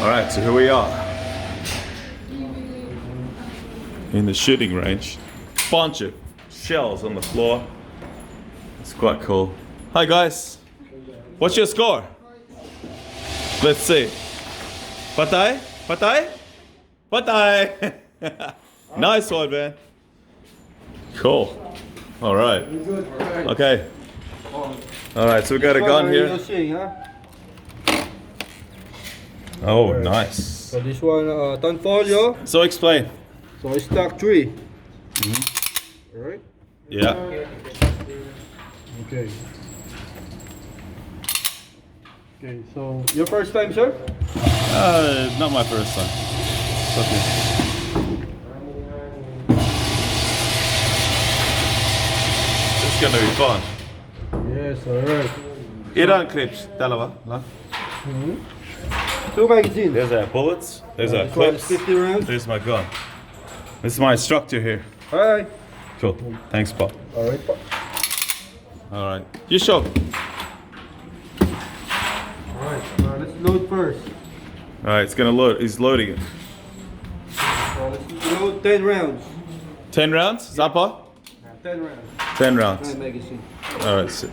Alright, so here we are in the shooting range. Bunch of shells on the floor. It's quite cool. Hi guys, what's your score? Let's see. Patay? Patay? Patay! Nice one, man. Cool. Alright. Okay. Alright, so we got a gun here. Oh, nice. So this one, Tanfolio. So explain. So it's stock 3. Alright? Yeah. Okay. Okay, so your first time, sir? Not my first time. It's okay. It's gonna be fun. Yes, alright. Iran clips, dalawa. Mm-hmm. 2 magazines. There's our bullets. There's our This one is clips. 50 rounds. There's my gun. This is my instructor here. Alright. Cool. Thanks, Bob. Alright. Alright. You show. Alright, let's load first. Alright, it's gonna load. He's loading it. So let's load 10 rounds. 10 rounds? Zappa? 10 rounds. 10 rounds. 10 magazine. Alright, so.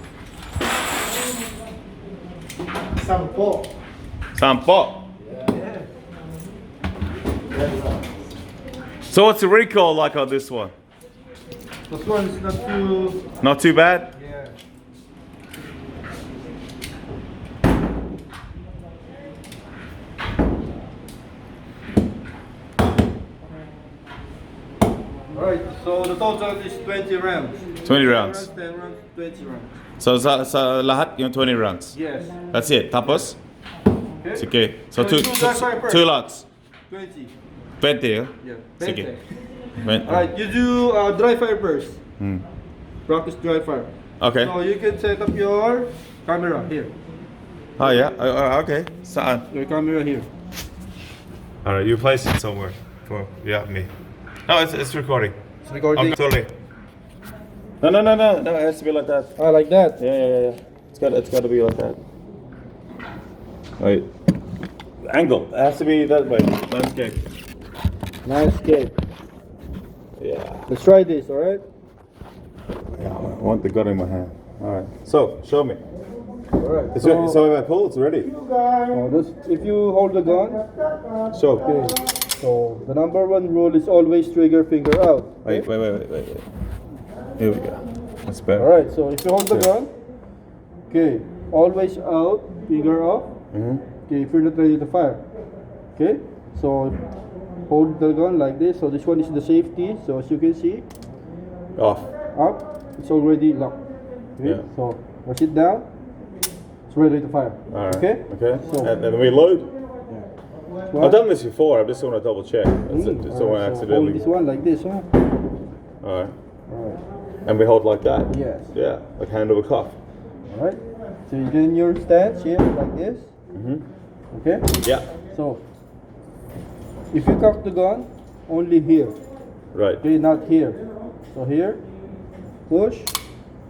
Sampo. Sampo. Yeah. So what's the recoil like on this one? This one is not too... Not too bad? Yeah. Alright, so the total is 20 rounds. 20 rounds. 10 rounds, 20 rounds. So sa lahat yung 20 rounds. Yes. That's it. Tapos? Okay. Sige. So So two lots. 20. 20. Yeah. Sige. 20. Alright, you do dry fire first. Practice dry fire. Okay. So you can set up your camera here. Oh yeah. Okay. Saan? Your camera here. All right. You place it somewhere for me. No, it's recording. It's recording. Okay, totally. No. It has to be like that. Ah, like that. Yeah. It's got to be like that. Wait. Angle. It has to be that way. Landscape. Landscape. Yeah. Let's try this, alright? Yeah. I want the gun in my hand. All right. So show me. Alright. It's ready. So if I pull, it's ready. If you hold the gun, So. okay. So the number 1 rule is always trigger finger out. Wait. Here we go. That's better. Alright, so if you hold the gun, okay, always out, finger off. Okay, if you're not ready to fire. Okay, so hold the gun like this. So this one is the safety. So as you can see, Off. up, it's already locked. Okay, Yeah. so push it down. It's ready to fire. All right. Okay. Okay. So And then we load. Well, I've done this before. I just want to double check. So I alright, so hold accidentally. this one like this, huh? All right. Alright. And we hold like that. Yes. Yeah. Like hand over cuff. Alright. So you get in your stance here like this. Okay. Yeah. So if you cock the gun, only here. Right. Okay, not here. So here, push,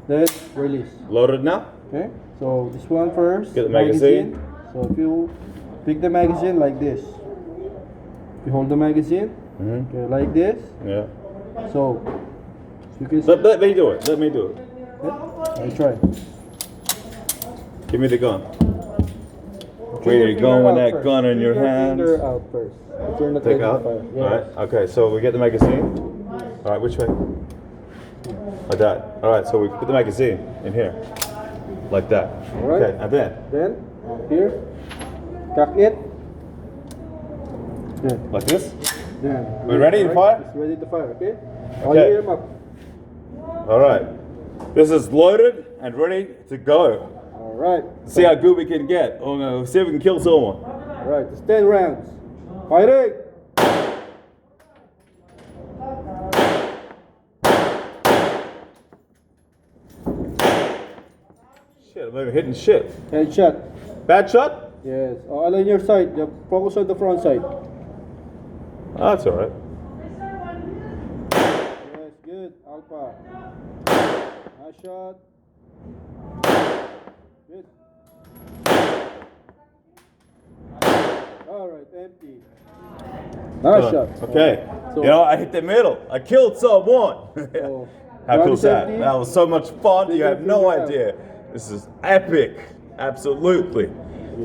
then release. Loaded now. Okay. So this one first. Get the magazine. So if you pick the magazine like this, you hold the magazine. Okay, like this. Yeah. So you can. Let me do it. Let me do it. Okay. I try. Give me the gun. Trigger Where you finger going with out that first. gun in your Trigger hands? finger out first. If you're not Take ready to out. fire. All right. Okay. So we get the magazine. All right. Which way? Like that. All right. So we put the magazine in here, like that. All right. Okay. And then Then here, cock it. Then. like this. Then. We ready to Alright, fire? It's ready to fire. Okay. All Okay. your aim up. All right. This is loaded and ready to go. All right. See how good we can get. Oh no. See if we can kill someone. All right. It's 10 rounds. Firing. Shit. I'm even hitting shit. Headshot. Bad shot? Yes. All on your side. You focus on the front side. Oh, that's all right. Yes. Good. Alpha. Nice shot. Good. Alright, empty. Nice shot. Okay. So- You know, I hit the middle. I killed someone. So, How one cool is is that? empty. That was so much fun. You have no Yeah. idea. This is epic. Absolutely.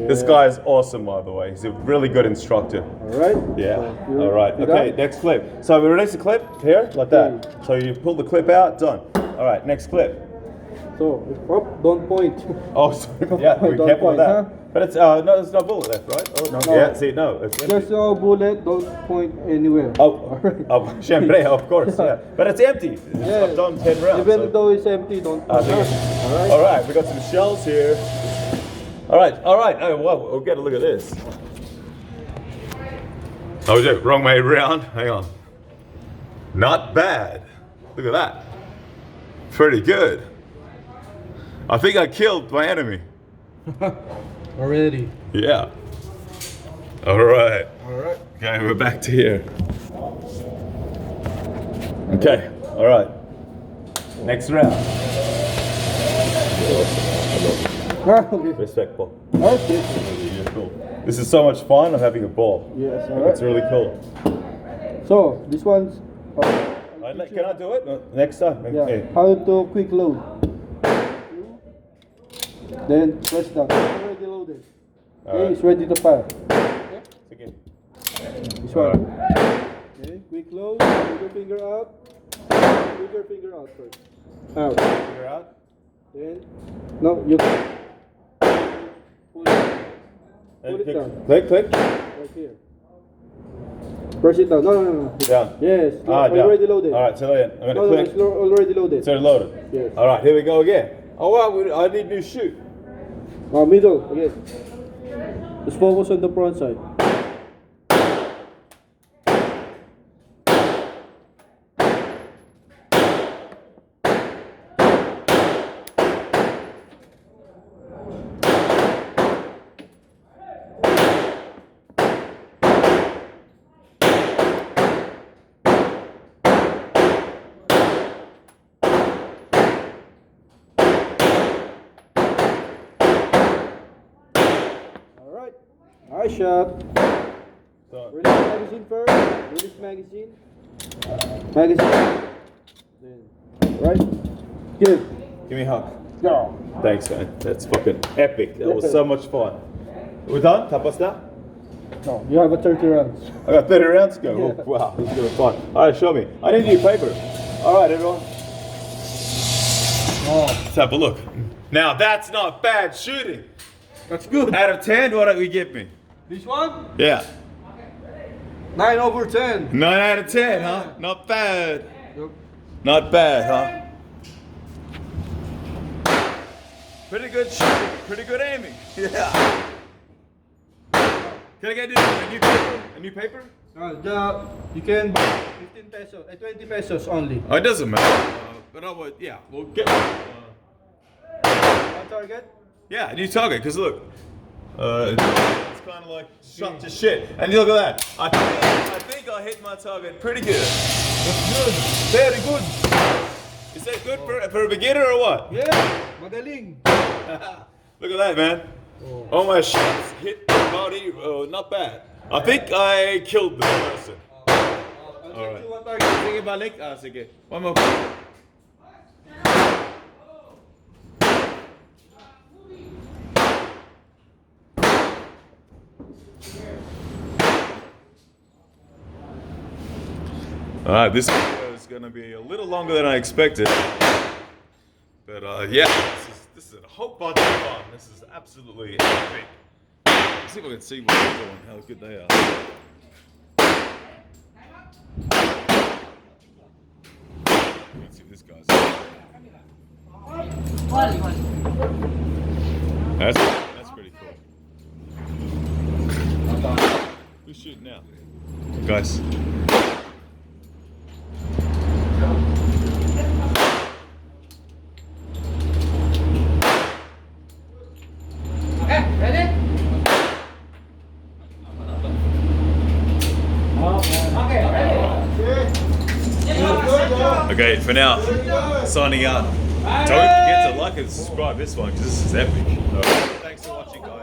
This Yeah. guy is awesome, by the way. He's a really good instructor. Alright? Yeah. So, you- All right. you Okay. done? Next clip. So we release the clip here, like that. Okay. So you pull the clip out. Done. All right. Next clip. So, don't point. Oh, sorry. Yeah. Be Don't careful with point, that. huh? But it's no. There's no bullet left, right? Oh no. No. Yeah. See, no. It's empty. There's no bullet, don't point anywhere. Oh, Alright. oh, champagne, of course, yeah. But it's empty. Yeah. I've done 10 rounds. Even so- though it's empty, don't I point. think Alright? All right, we got some shells here. All right. Oh, well, we'll get a look at this. Oh, yeah, wrong way around. Hang on. Not bad. Look at that. Pretty good. I think I killed my enemy. Already. Yeah. All right. Alright. Okay, we're back to here. Okay, all right. Next round. Okay. Respectful. Okay. Yeah, cool. This is so much fun. I'm having a ball. Yes, It's alright. really cool. So, this one's... Can I do it? No, next time. yeah, Okay. how to quick load. Then press down. It's already loaded. Okay, Alright. it's ready to fire. Okay. This one. Okay, quick load. Put your finger out. Put your finger out first. Out. Figure out. Then, no, you pull it. Pull it down. Click, click. Right here. Press it down. No. Down. Yes. Ah, down. Already loaded. All right, so then I'm No, gonna click. it's already loaded. It's already loaded. Yes. All right, here we go again. Oh wow, I need new shoot. Middle, again. Just focus on the front side. Alright. Nice shot. So, Release magazine first. Release magazine. Magazine. Then, right. Give. give me a hug. Go. Thanks, man. That's fucking epic. That was so much fun. We're done? Tapos na? No, you have a 30 rounds. I got 30 rounds to go. Yeah. Oh, wow, this is gonna be fun. All right, show me. I need new paper. All right, everyone. Let's have a look. Now that's not bad shooting. That's good. Out of 10, what do we give me? This one? Yeah. 9 over 10. 9 out of 10, huh? Not bad. Yep. Not bad, huh? Pretty good shooting. Pretty good aiming. Yeah. Can I get a new paper? A new paper? You can buy 15 pesos, 20 pesos only. Oh, it doesn't matter. But I would, yeah, we'll get one. One target? Yeah, new target, because look. It's kind of like shot to shit. And look at that. I think I hit my target pretty good. That's good. Very good. Is that good for a beginner or what? Yeah, magaling. Look at that, man. All my shots hit the body. Not bad. I think I killed the person. All right. One target. Sige, balik. Sige. One more. Alright, this video is gonna be a little longer than I expected. But yeah, this is a whole bunch of fun. This is absolutely epic. Let's see if I can see what they're doing, how good they are. Let's see what this guy's doing. That's pretty cool. Who's shooting now? Guys. Okay, for now, signing out. Don't forget to like and subscribe this one because this is epic. Alright, thanks for watching, guys.